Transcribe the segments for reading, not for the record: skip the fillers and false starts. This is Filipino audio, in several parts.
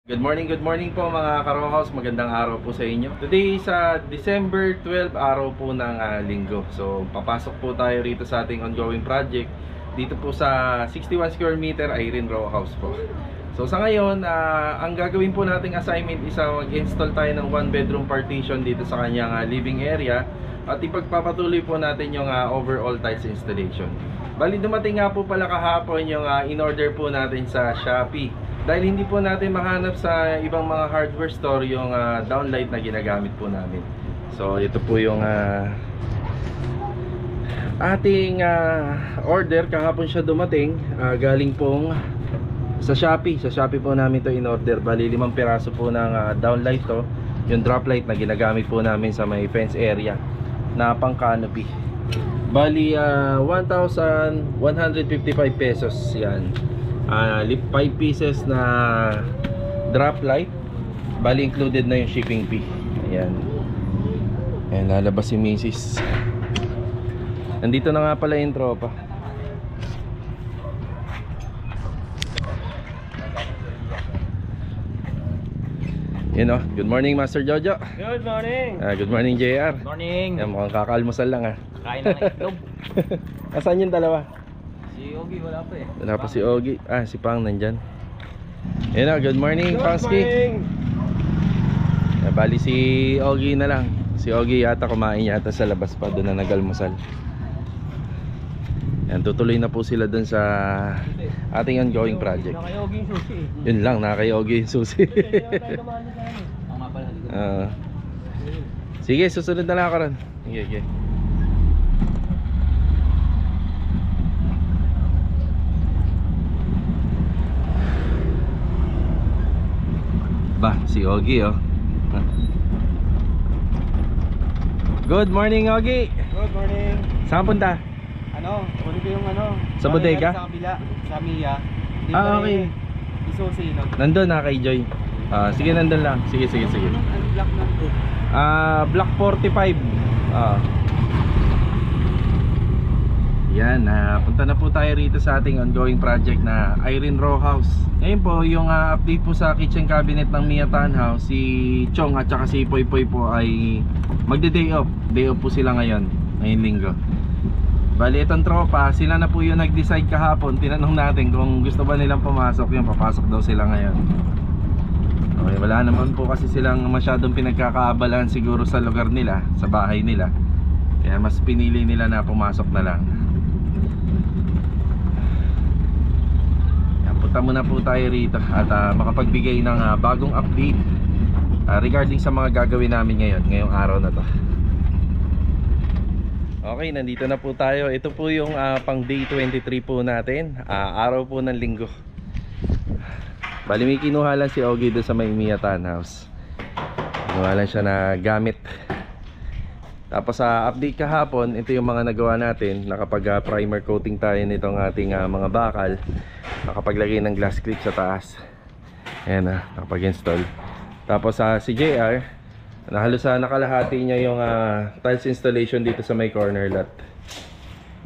Good morning po mga Karohaus. Magandang araw po sa inyo. Today sa December 12, araw po ng linggo. So papasok po tayo rito sa ating ongoing project dito po sa 61 square meter Irene Row House po. So sa ngayon, ang gagawin po nating assignment is mag-install tayo ng 1 bedroom partition dito sa kanyang living area at ipagpapatuloy po natin yung overall tiles installation. Bali dumating nga po pala kahapon yung in-order po natin sa Shopee. Dahil hindi po natin mahanap sa ibang mga hardware store yung downlight na ginagamit po namin. So ito po yung ating order. Kahapon siya dumating, galing pong sa Shopee. Sa Shopee po namin to in order. Bali 5 piraso po ng downlight to. Yung drop light na ginagamit po namin sa may fence area na pang canopy. Bali 1,155 pesos yan. 5 pieces na drop light. Bali included na yung shipping fee. Ayan. Ayan, lalabas si Mrs. Nandito na nga pala yung tropa. Yun good morning Master Jojo. Good morning. Good morning JR. Good morning. Ayan, mukhang kakaalmusal lang Kain na ng itlog. Asan yung dalawa? Si Ogie wala pa eh. Wala pa si Ogie. Si Pang nandyan. Yun good morning Pangski. Good morning. Bali si Ogie na lang. Si Ogie yata kumain yata sa labas pa, doon na nag-almusal. Yan, tutuloy na po sila doon sa ating ongoing project. Nakay Ogie yung sushi. Yun lang, nakay Ogie yung sushi. Sige, susunod na lang ako ron. Sige. Ba, si Ogie Good morning Ogie. Good morning. Saan punta? Kunin ko yung Sa bodega? Sa kabila, sa Mia. Okay. Isusi, no? Nandun kay Joy. Sige, nandun lang. Sige. Ang black ng to? Block 45. Yan, punta na po tayo rito sa ating ongoing project na Irene Row House. Ngayon po, yung update po sa kitchen cabinet ng Mia Townhouse, si Chong at saka si Poy Poy po ay magde-day off. Day off po sila ngayong linggo. Bali itong tropa, sila na po yung nag-decide kahapon. Tinanong natin kung gusto ba nilang pumasok. Yung papasok daw sila ngayon. Okay, wala naman po kasi silang masyadong pinagkakaabalan siguro sa lugar nila, sa bahay nila. Kaya mas pinili nila na pumasok na lang. Yan, punta muna po tayo rito at makapagbigay ng bagong update regarding sa mga gagawin namin ngayong araw na to. Okay, nandito na po tayo. Ito po yung pang day 23 po natin, araw po ng linggo. Bali may kinuha lang si Ogie doon sa may Mia Townhouse. Kinuha lang siya na gamit. Tapos sa update kahapon, ito yung mga nagawa natin. Nakapag primer coating tayo nitong ating mga bakal. Nakapaglagay ng glass clip sa taas. Ayan nakapag-install. Tapos si JR, halos nakalahati niya yung tiles installation dito sa may corner lot.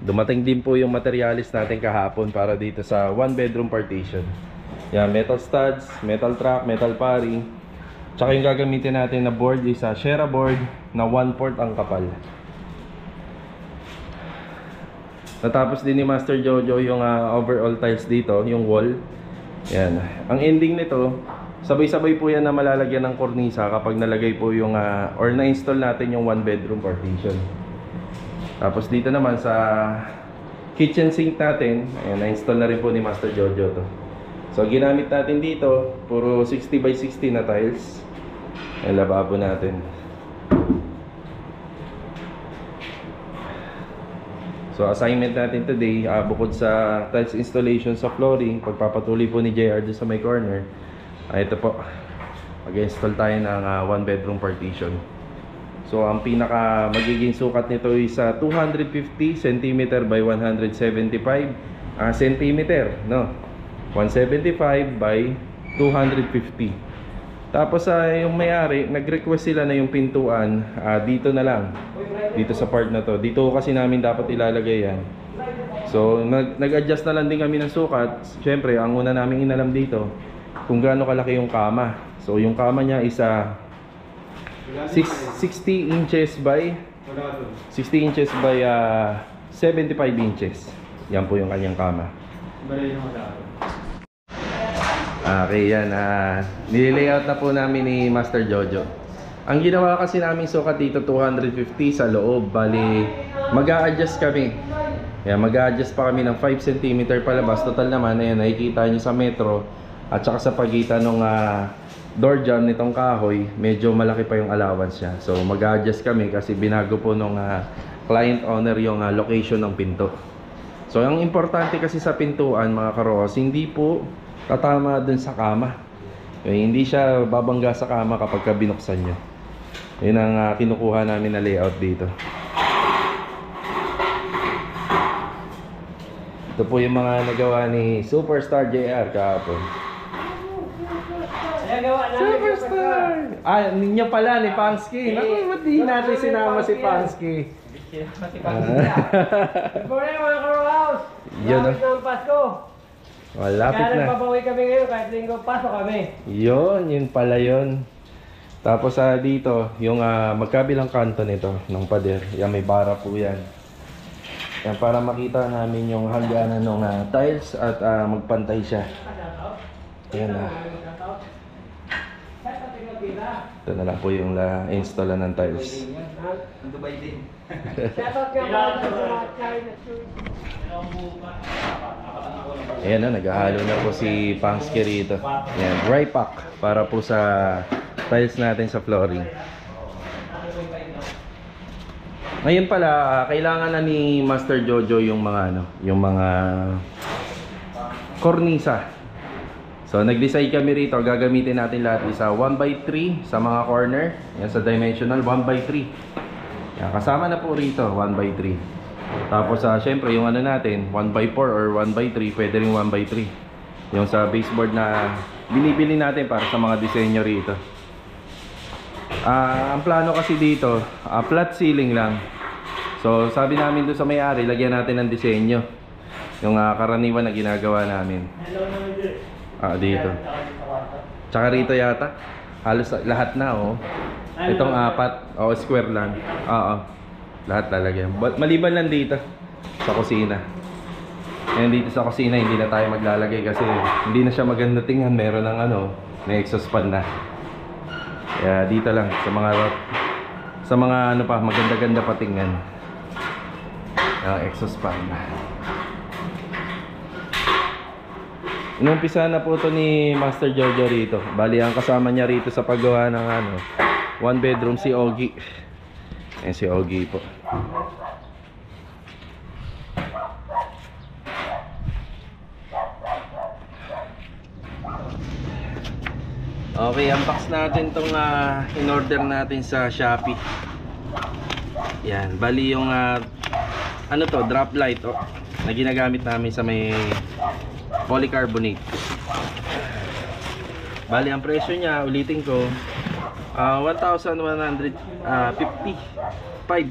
Dumating din po yung materialis natin kahapon para dito sa 1 bedroom partition. Yan, metal studs, metal track, metal paring. Tsaka yung gagamitin natin na board is Shera board na 1/4 ang kapal. Natapos din ni Master Jojo yung overall tiles dito, yung wall. Yan. Ang ending nito, sabay-sabay po yan na malalagyan ng kornisa kapag nalagay po yung or na-install natin yung 1 bedroom partition. Tapos dito naman sa kitchen sink natin, ayan, na-install na rin po ni Master Jojo to. So ginamit natin dito, puro 60 by 60 na tiles. Ayan, lababo natin. So assignment natin today, bukod sa tiles installation sa flooring, pagpapatuloy po ni JR sa may corner, ito po, mag-install tayo ng 1 bedroom partition. So ang pinaka magiging sukat nito is 250 cm by 175 cm, no? 175 by 250. Tapos yung may-ari, nag-request sila na yung pintuan dito na lang. Dito sa part na to. Dito kasi namin dapat ilalagay yan. So nag-adjust na lang din kami ng sukat. Siyempre, ang una namin inalam dito kung gaano kalaki yung kama. So yung kama niya is 60 inches by 60 inches by 75 inches. Yan po yung kanyang kama. Okay, yan. Nililayout na po namin ni Master Jojo. Ang ginawa kasi namin sukat dito 250 sa loob. Bali, mag-a-adjust kami. Yan, mag-a-adjust pa kami ng 5 cm palabas. Total naman, ayan, nakikita nyo sa metro at saka sa pagitan ng door jamb nitong kahoy, medyo malaki pa yung allowance niya. So mag-a-adjust kami kasi binago po nung client owner yung location ng pinto. So ang importante kasi sa pintuan mga karos, hindi po tatama dun sa kama. Hindi siya babangga sa kama kapag binuksan nyo. Yun ang kinukuha namin na layout dito. Ito po yung mga nagawa ni Superstar JR kahapon. Superstar! Ninyo pala ni Pangsky. Naku, ba't di natin sinama si Pangsky? Good morning mga Karohouse! Yun, Lapit na ang Pasko! Malapit Kaya na. nagpapawi kami ngayon kahit linggo pasok kami. Yun pala yun. Tapos dito, yung magkabilang kanto nito ng pader. Yan, may bara po yan. Yan, para makita namin yung hangganan ng tiles at magpantay siya. Yan ito na lang po yung install ng tiles. Dubai din. Shoutout ka mga China shoes. Ayan na, naghahalo na po si Pangsky rito. Ayan, dry pack para po sa tiles natin sa flooring. Ngayon pala, kailangan na ni Master Jojo yung mga kornisa. So nag-decide kami rito, gagamitin natin lahat isa 1x3 sa mga corner. Yan sa dimensional 1x3. Yan, kasama na po rito 1x3. Tapos syempre yung natin 1x4 or 1x3, pwede rin 1x3. Yung sa baseboard na binibili natin para sa mga disenyo rito. Ang plano kasi dito, flat ceiling lang. So sabi namin doon sa may-ari, lagyan natin ng disenyo. Yung karaniwan na ginagawa namin. Dito. Tsaka rito yata. Halos lahat na Itong apat, square lang. Lahat lalagyan. Maliban lang dito sa kusina. Ngayon dito sa kusina hindi na tayo maglalagay kasi hindi na siya maganda tingnan. Meron ng may exhaust fan na. Kaya dito lang sa mga maganda-ganda patingnan. Exhaust fan. Inumpisa na po to ni Master Jojo rito. Bali ang kasama niya rito sa paggawa ng one bedroom si Ogie. Ayan si Ogie po. Okay, unbox natin tong in-order natin sa Shopee. Yan, bali yung drop light na ginagamit namin sa may polycarbonate. Bali ang presyo niya, ulitin ko, 1,155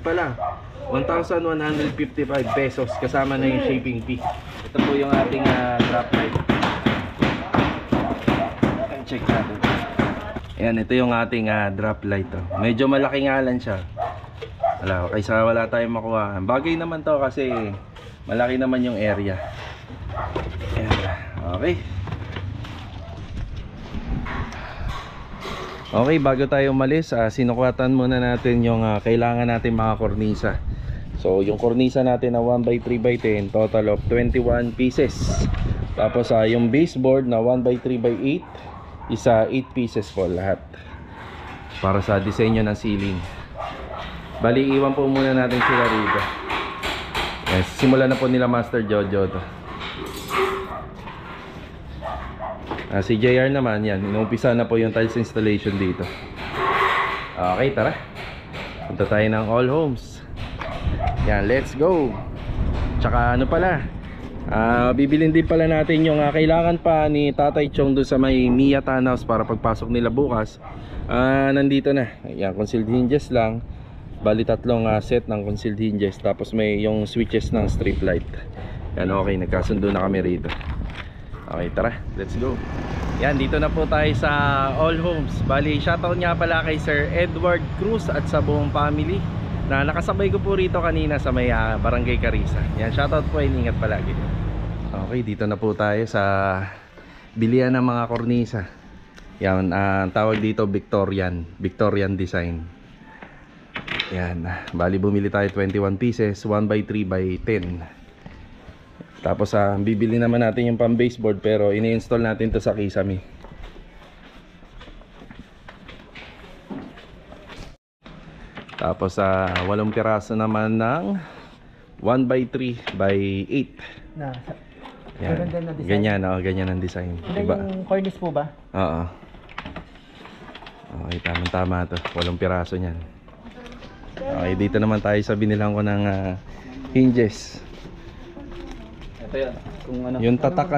pala. 1,155 pesos kasama na yung shipping fee. Ito po yung ating drop light. Check natin. Ayan, ito yung ating drop light. Medyo malaki nga lang siya. Kaysa wala tayong makuha. Bagay naman to kasi malaki naman yung area. Ayan. Okay. Okay, bago tayo umalis, sinukuhatan muna natin yung kailangan natin mga kornisa. So, yung kornisa natin na 1x3x10, total of 21 pieces. Tapos, yung baseboard na 1x3x8, isa 8 pieces po lahat. Para sa disenyo ng ceiling. Bali, iwan po muna natin sila rito. Yes, simulan na po nila Master Jojo to. Si JR naman, yan, inumpisa na po yung tiles installation dito. Okay, tara. Punta tayo ng All Homes. Yan, let's go. Tsaka bibilin din pala natin yung kailangan pa ni Tatay Chong doon sa may Mia Townhouse para pagpasok nila bukas. Nandito na. Yan, concealed hinges lang. Bali tatlong set ng concealed hinges. Tapos may yung switches ng strip light. Yan, okay, nagkasundo na kami rito. Okay, tara, let's go. Yan, dito na po tayo sa All Homes. Bali, shoutout nga pala kay Sir Edward Cruz at sa buong family na nakasabay ko po rito kanina sa may Barangay Carissa. Yan, shoutout po, ingat palagi. Okay, dito na po tayo sa bilihan ng mga kornisa. Yan, ang tawag dito Victorian design. Yan, bali bumili tayo 21 pieces, 1x3x10. Tapos bibili naman natin yung pang baseboard, pero ini-install natin to sa Kisame. Tapos 8 piraso naman ng 1x3x8. Yan. Ganyan, ganyan ang design. Diba? Yung cornice po ba? Oo. Okay, tama to. 8 piraso niyan. Okay, dito naman tayo sa binilang ko ng hinges. Ito yan. Kung ano. Yung tatak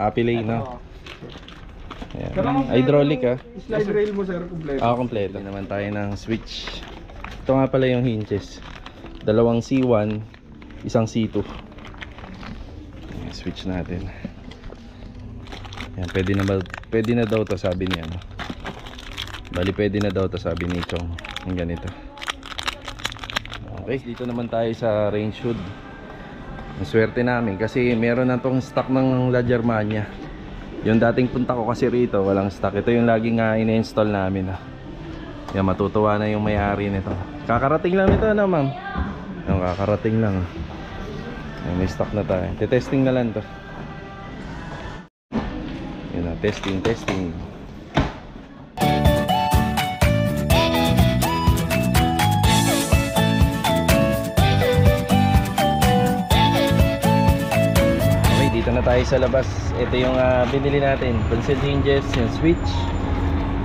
apilay, no? Ayan. Hydraulic Slide rail mo sir, kompleto. Kompleto naman tayo ng switch. Ito nga pala yung hinges. 2 C1, 1 C2. Ayan, switch natin. Ayan, pwede na daw to, sabi niya, no? Bali pwede na daw to, sabi ni Chong. Yung ganito. Okay, dito naman tayo sa range hood. Ang swerte namin kasi meron na tong stock ng La Germania. Yung dating punta ko kasi rito walang stock. Ito yung laging ina-install namin. Yan, matutuwa na yung may-ari nito. Kakarating lang nito, ma'am? Yung kakarating lang. Yan, may stock na tayo. Testing na lang to. Yan na, testing. Dito na tayo sa labas. Ito yung binili natin, pencil hinges, yung switch.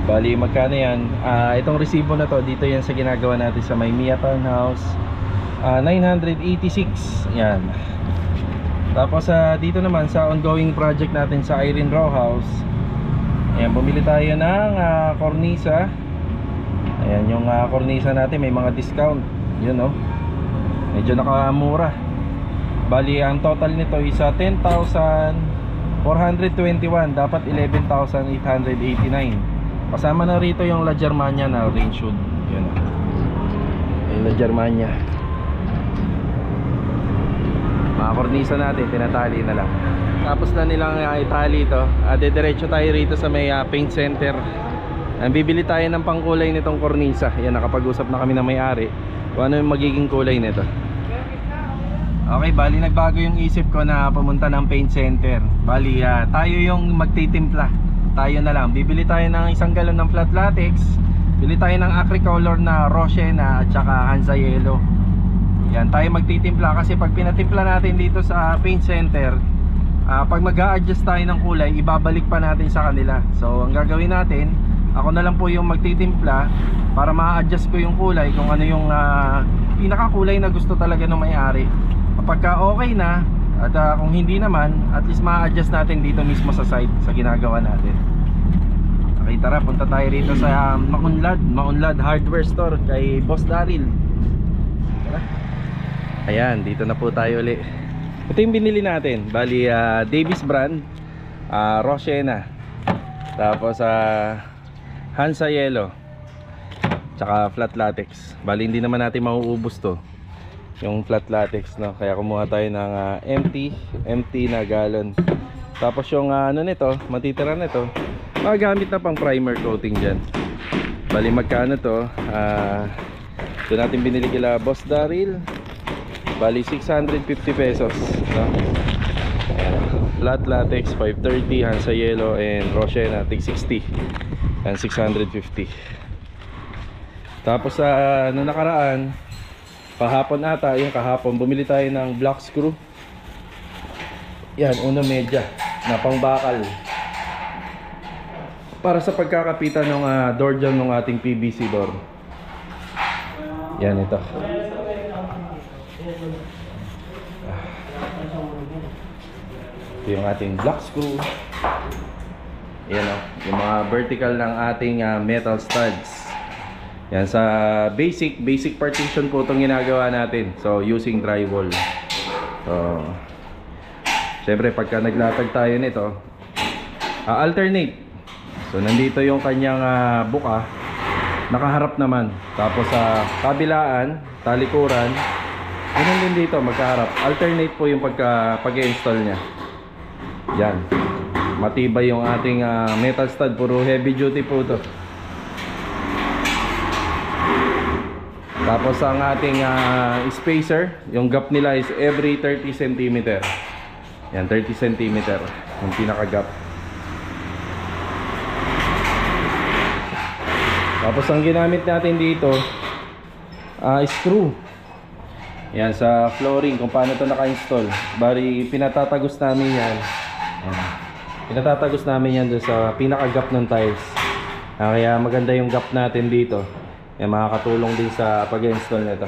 Bali magkano yan? Itong resibo na to, dito yan sa ginagawa natin sa Maymia Townhouse. 986. Yan. Tapos dito naman sa ongoing project natin sa Irene Row House. Ayan, bumili tayo ng cornisa. Ayan, yung cornisa natin may mga discount. Yun, oh. Medyo nakamura. Bali ang total nito is 10,421, dapat 11,889. Kasama na rito yung La Germania na range hood. Yun. Yung La Germania. Mga kornisa natin tinatali na lang. Tapos na nilang itali ito. Dediretso tayo rito sa may paint center. Bibili tayo ng pangkulay nitong kornisa. Yan, nakapag-usap na kami ng may-ari kung ano yung magiging kulay nito. Okay, bali nagbago yung isip ko na pumunta ng paint center. Bali tayo yung magtitimpla. Tayo na lang. Bibili tayo ng 1 galon ng flat latex. Bili tayo ng Acricolor na Roshena at saka Hansa Yellow. Yan, tayo magtitimpla kasi pag pinatimpla natin dito sa paint center, pag mag-a-adjust tayo ng kulay, ibabalik pa natin sa kanila. So ang gagawin natin, ako na lang po yung magtitimpla para ma-adjust ko yung kulay kung ano yung pinakakulay na gusto talaga ng may-ari. Kapag okay na at kung hindi naman, at least ma-adjust natin dito mismo sa site sa ginagawa natin. Okay, tara, punta tayo rito sa Maunlad Hardware Store kay Boss Daryl. Tara. Ayan, dito na po tayo uli. Ito yung binili natin. Bali Davis brand, Roshena, tapos Hansa Yellow, tsaka flat latex. Bali hindi naman natin mauubos to, yung flat latex, no? Kaya kumuha tayo ng empty na galon. Tapos yung nito, matitira nito, magagamit na pang primer coating dyan. Bali magkano to? Ito natin binili kila Boss Daryl. Bali 650 pesos, no? Flat latex 530, Hansa Yellow and Roshena tig 60 and 650. Tapos nung nakaraan, kahapon ata, yung kahapon bumili tayo ng black screw. Yan, uno medya na pangbakal para sa pagkakapitan ng door jamb ng ating PVC door. Yan, ito. Ito yung ating black screw. Yan, yung mga vertical ng ating metal studs. Yan, sa basic partition po itong ginagawa natin. So using drywall. So Siyempre pagka naglatag tayo nito, alternate. So nandito yung kanyang buka, nakaharap naman. Tapos sa kabilaan, talikuran, ganun din dito, magkaharap. Alternate po yung pag-install niya. Yan. Matibay yung ating metal stud, puro heavy duty po to. Tapos ang ating spacer, yung gap nila is every 30 cm. Yan, 30 cm yung pinaka gap. Tapos ang ginamit natin dito, screw. Yan, sa flooring, kung paano ito naka-install. Bali, pinatatagos namin yan. Yan. Pinatatagos namin yan doon sa pinaka-gap ng tiles. Kaya maganda yung gap natin dito. Yan, makakatulong din sa pag-install nito.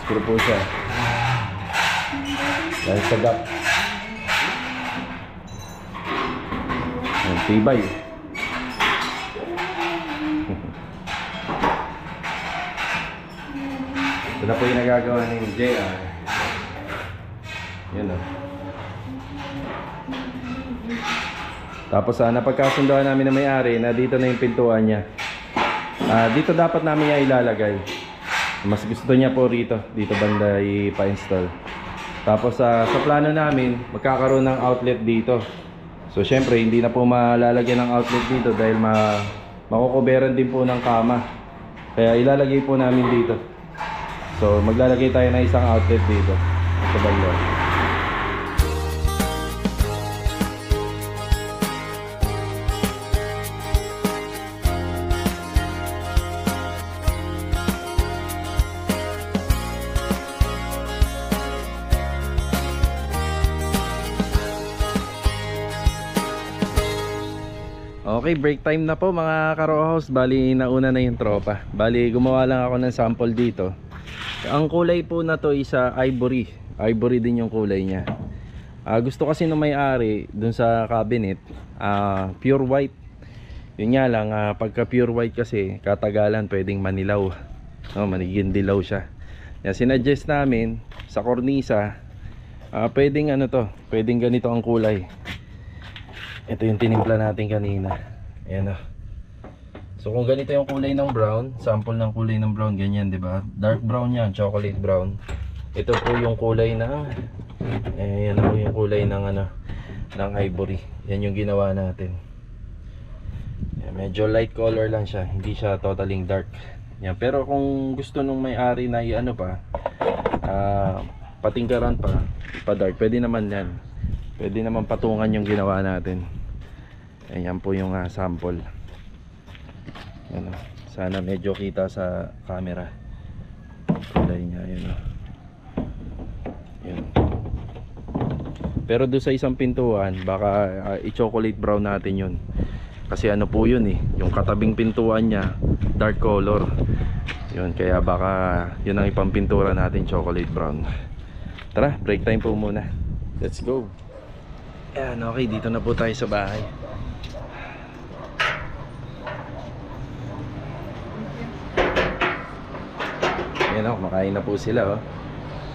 Screw po siya. Yan sa gap. Yan, tibay. Ito na po yung nagagawa ni JR. Yun o. Tapos napagkasundoan namin na may-ari na dito na yung pintuan niya. Dito dapat namin niya ilalagay. Mas gusto niya po rito. Dito banda ipa-install. Tapos sa plano namin, magkakaroon ng outlet dito. So syempre hindi na po malalagyan ng outlet dito dahil makukuberan din po ng kama. Kaya ilalagay po namin dito. So maglalagay tayo ng isang outlet dito sa banda. Okay, break time na po mga ka-row house. Bali nauna na yung tropa. Bali gumawa lang ako ng sample dito. Ang kulay po na to is ivory. Ivory din yung kulay niya. Gusto kasi nung may-ari dun sa cabinet pure white. Yun nga lang, pagka pure white kasi katagalan pwedeng manilaw, maniging dilaw siya. Kaya sinuggest namin sa kornisa, pwedeng pwedeng ganito ang kulay. Ito yung tinimpla natin kanina. Ayan o. So kung ganito yung kulay ng brown, sample ng kulay ng brown, ganyan, di ba? Dark brown yan, chocolate brown. Ito po yung kulay ng yan po yung kulay ng ng ivory. Yan yung ginawa natin. Yan, medyo light color lang siya, hindi siya totally dark. Yan, pero kung gusto nung may-ari na patingkaran pa dark, pwede naman yan. Pwede naman patungan yung ginawa natin. Ayan po yung sample. Yan, sana medyo kita sa camera kulay niya. Yan. Pero doon sa isang pintuan baka i-chocolate brown natin yun. Kasi po yun yung katabing pintuan niya dark color. Yun, kaya baka yun ang ipampintura natin, chocolate brown. Tara, break time po muna. Let's go. Ayan, okay, dito na po tayo sa bahay. Ayan o, makain na po sila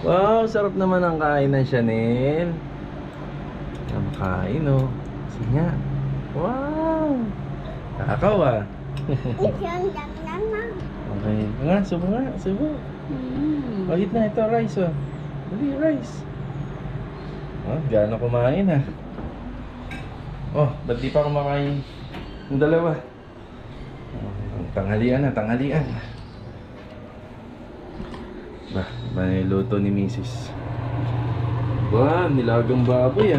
Wow, sarap naman ang kain ng Chanel. Ayan, makain Sige nga. Wow, kakakaw Okay, subo nga, subo. Wait na, ito rice Dali, rice. Gaano kumain ba't di pa kumakain yung dalawa? Tanghalian na, tanghalian. May luto ni Mrs. Nilagang baboy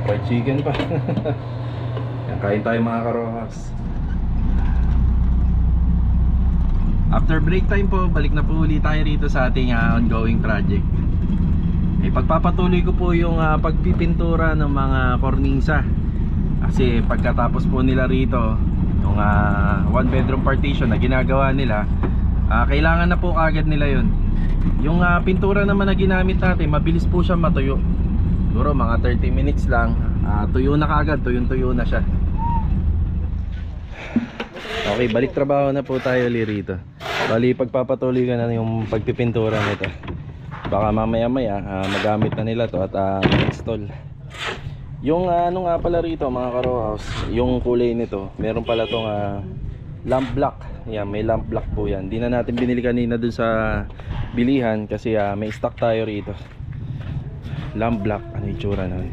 fried chicken pa. Yan, kain tayo mga ka-rohas. After break time po, balik na po ulit tayo rito sa ating ongoing project. Pagpapatuloy ko po yung pagpipintura ng mga kornisa. Kasi pagkatapos po nila rito yung one bedroom partition na ginagawa nila, kailangan na po kagad nila yun. Yung pintura naman na ginamit natin, mabilis po siya matuyo. Siguro mga 30 minutes lang, tuyo na kagad, tuyong-tuyo na siya. Okay, balik trabaho na po tayo rito. Bali, pagpapatuloy ka na yung pagpipintura nito. Baka mamaya maya magamit na nila to at install. Yung ano nga pala rito mga ka-row house, yung kulay nito, meron pala tong lamp block. Yan, may lamp block po yan. Di na natin binili kanina dun sa bilihan kasi may stock tayo rito. Lamp block, ano yung tsura nun?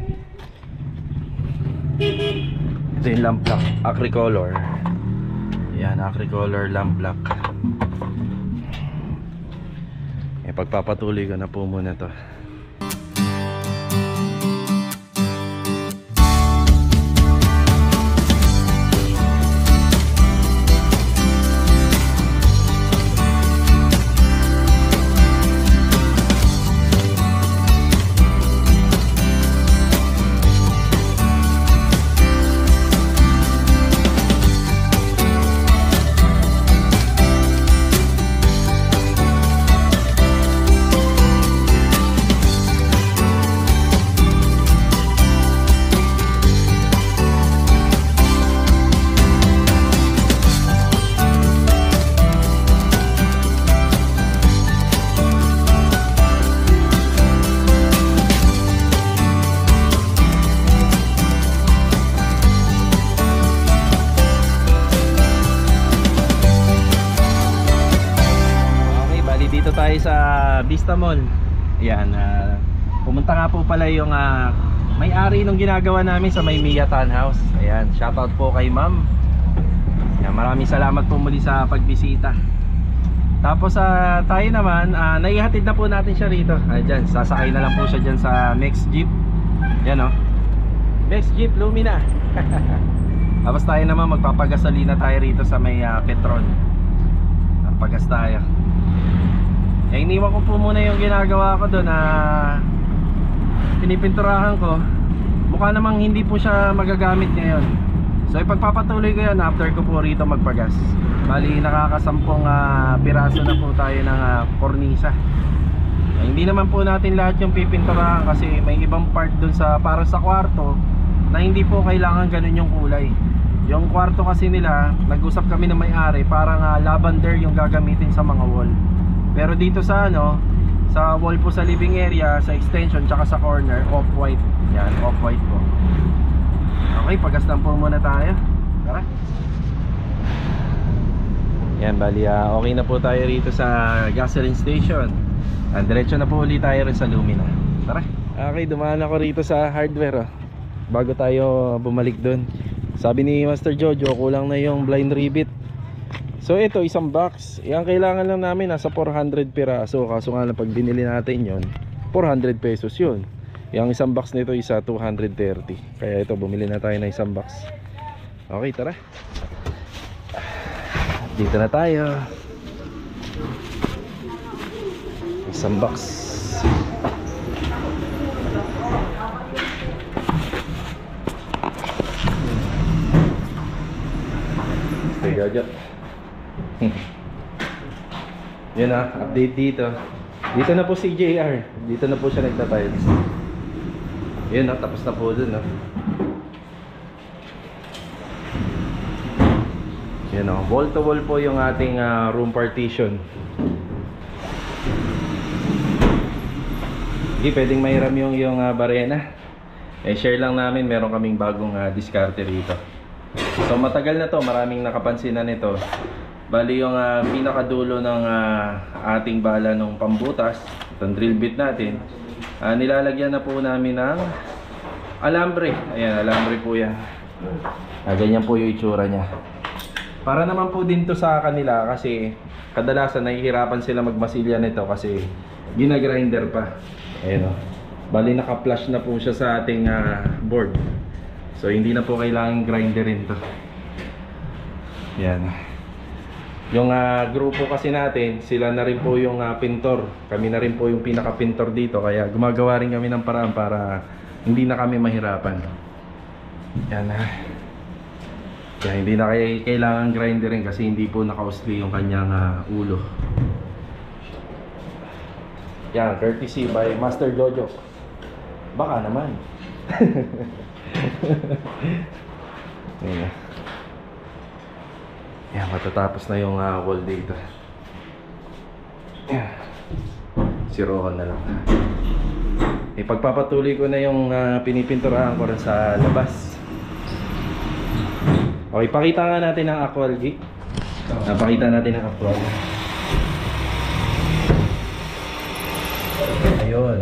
Ito yung lamp block, Acricolor. Yan, Acricolor lamp block. Pagpapatuloy ko na po muna to. Tayo sa Vista Mall. Yan, pumunta nga po pala yung may-ari nung ginagawa namin sa Maymia Townhouse. Ayan, shoutout po kay ma'am. Yan, maraming salamat po muli sa pagbisita. Tapos tayo naman, naihatid na po natin siya rito. Diyan, sasakay na lang po siya dyan sa Next Jeep. Yan o, Next Jeep Lumina. Tapos tayo naman magpapagasolina tayo rito sa may Petron. Pagas tayo. Iniwan ko po muna yung ginagawa ko doon pinipinturahan ko. Mukha namang hindi po siya magagamit ngayon. So ipagpapatuloy ko yan after ko po rito magpagas. Bali nakakasampung piraso na po tayo ng kornisa. Hindi naman po natin lahat yung pipinturahan kasi may ibang part doon sa para sa kwarto na hindi po kailangan ganun yung kulay. Yung kwarto kasi nila, nag-usap kami ng may-ari, parang lavender yung gagamitin sa mga wall. Pero dito sa sa wall po sa living area, sa extension, tsaka sa corner, off-white. Yan, off-white po. Okay, pagas lang po muna tayo. Tara. Yan, bali okay na po tayo rito sa gasoline station. Diretso na po ulit tayo rin sa Lumina. Tara. Okay, dumaan ako rito sa hardware bago tayo bumalik doon. Sabi ni Master Jojo, kulang na yung blind rivet. So ito, isang box. Yang kailangan lang namin nasa 400 piraso. Kaso nga lang pag binili natin yon, 400 pesos yun. Yung isang box nito isa 230. Kaya ito, bumili na tayo ng isang box. Okay, tara. Dito na tayo. Isang box. Stay gadget. Yan update dito. Dito na po si JR. Dito na po siya nagtatiles. Yan tapos na po dun Yan wall to wall po yung ating room partition. Hindi pwedeng mahiram yung barena. Share lang namin, meron kaming bagong diskarte rito. So matagal na to, maraming nakapansin na nito. Bali yung pinakadulo ng ating bala ng pambutas, itong drill bit natin, nilalagyan na po namin ng alambre. Ayan, alambre po yan. Ganyan po yung itsura nya. Para naman po din to sa kanila kasi kadalasan nahihirapan sila magmasilya nito kasi ginagrinder pa. Ayan bali naka-flush na po siya sa ating board. So hindi na po kailangan grinderin to. Yan. Yung grupo kasi natin, sila na rin po yung pintor. Kami na rin po yung pinaka-pintor dito. Kaya gumagawa rin kami ng paraan para hindi na kami mahirapan. Yan kaya hindi na kailangan grinderin kasi hindi po naka-usli yung kanyang ulo. Yan, courtesy by Master Jojo. Baka naman. Yan, matatapos na yung wall dito. Yan. Sirohan na lang. Ipagpapatuloy ko na yung pinipinturahan ko rin sa labas. Okay, pakita nga natin ang actual gig. Napakita natin ang actual. Ayun.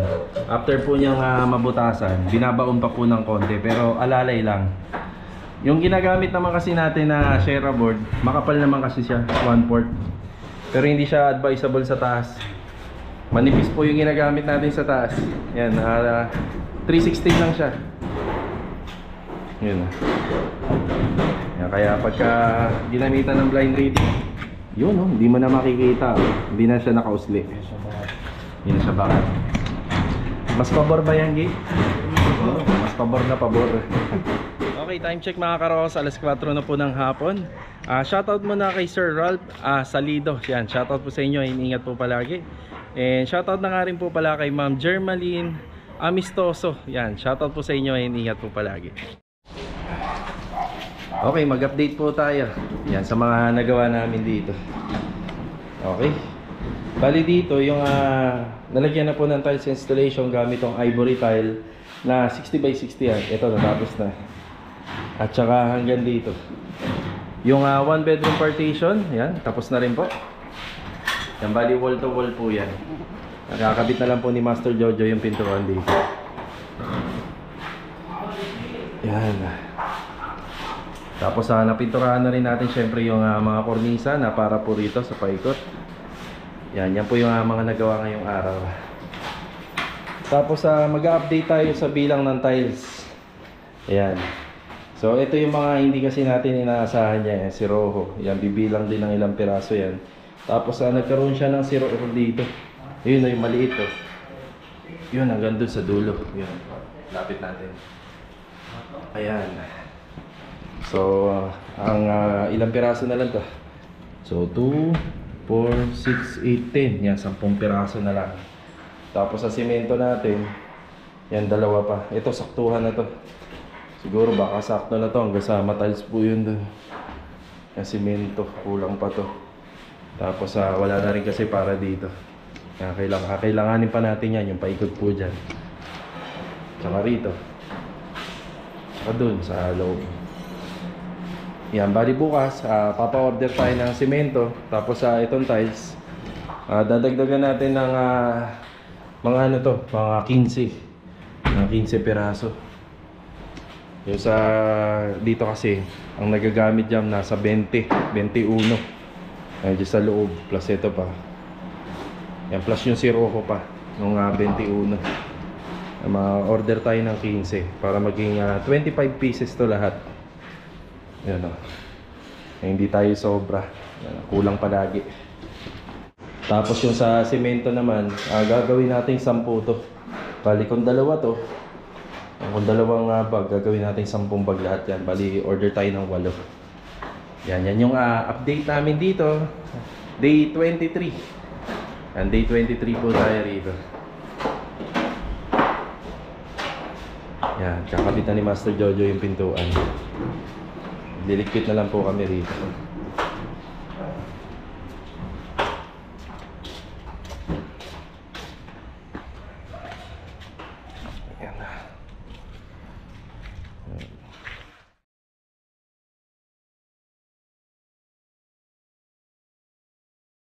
After po niyang mabutasan, binabaon pa po ng konti pero alalay lang. Yung ginagamit naman kasi natin na Shera board, makapal naman kasi siya, 1/4. Pero hindi siya advisable sa taas. Manipis po yung ginagamit natin sa taas. Yan, 316 lang siya. Yun. Yan, kaya pagka ginamitan ng blind reading, yun oh, hindi mo na makikita. Hindi na siya nakausli. Hindi na siya bakat. Mas pabor ba yan, Gay? Mas pabor na pabor. Okay, time check mga karos, alas 4 na po ng hapon. Shoutout muna kay Sir Ralph Salido. Yan, shoutout po sa inyo, ingat po palagi. And shoutout na nga rin po pala kay Ma'am Germaline Amistoso. Yan, shoutout po sa inyo, ingat po palagi. Okay, mag-update po tayo. Yan, sa mga nagawa namin dito. Okay. Bali dito, yung nalagyan na po ng tiles installation gamit tong ivory tile na 60 by 60 yan. Ito, natapos na. At saka hanggang dito. Yung 1 bedroom partition, yan, tapos na rin po. Yan, bali wall to wall po yan. Nakakabit na lang po ni Master Jojo yung pintuan dito. Yan. Tapos napinturahan na rin natin syempre yung mga kornisa na para po rito sa paikot. Yan, yan po yung mga nagawa ngayong araw. Tapos mag-update tayo sa bilang ng tiles. Ayan. So ito yung mga hindi kasi natin inaasahan niya, si Rojo. Yan, bibilang din ng ilang piraso yan. Tapos nagkaroon siya ng zero dito. Yun yung maliit oh. Yun, hanggang doon sa dulo. Yun, lapit natin. Ayan. So ang ilang piraso na lang to. So 2, 4, 6, 8, 10. Yan, 10 piraso na lang. Tapos sa simento natin, yan, dalawa pa. Ito, saktuhan na to. Siguro baka sakto na to. Hanggang sa matiles po yun dun. Yung simento, kulang pa to. Tapos wala na rin kasi para dito. Kailanganin pa natin yan, yung paikot po dyan. Tsaka rito. Tsaka dun sa loob. Yan, bali bukas, papa-order tayo ng simento. Tapos itong tiles, dadagdagan natin ng mga ano to, mga 15 piraso. Yung sa dito kasi, ang nagagamit dyan nasa 20, 21. Ayan, dyan sa loob, plus ito pa. Yan, plus yung si Rojo pa, nung 21. Ma-order tayo ng 15 para maging 25 pieces to lahat. Yan o. Hindi tayo sobra. Yan, kulang palagi. Tapos yung sa simento naman, gagawin natin 10 to. Bali kung dalawa to, kung dalawang bag, gagawin natin 10 bag lahat yan. Bali order tayo ng 8. Yan, yan yung update namin dito. Day 23. Yan, day 23 po tayo rito. Yan, kakabit na ni Master Jojo yung pintuan. Lilikpit na lang po kami rito.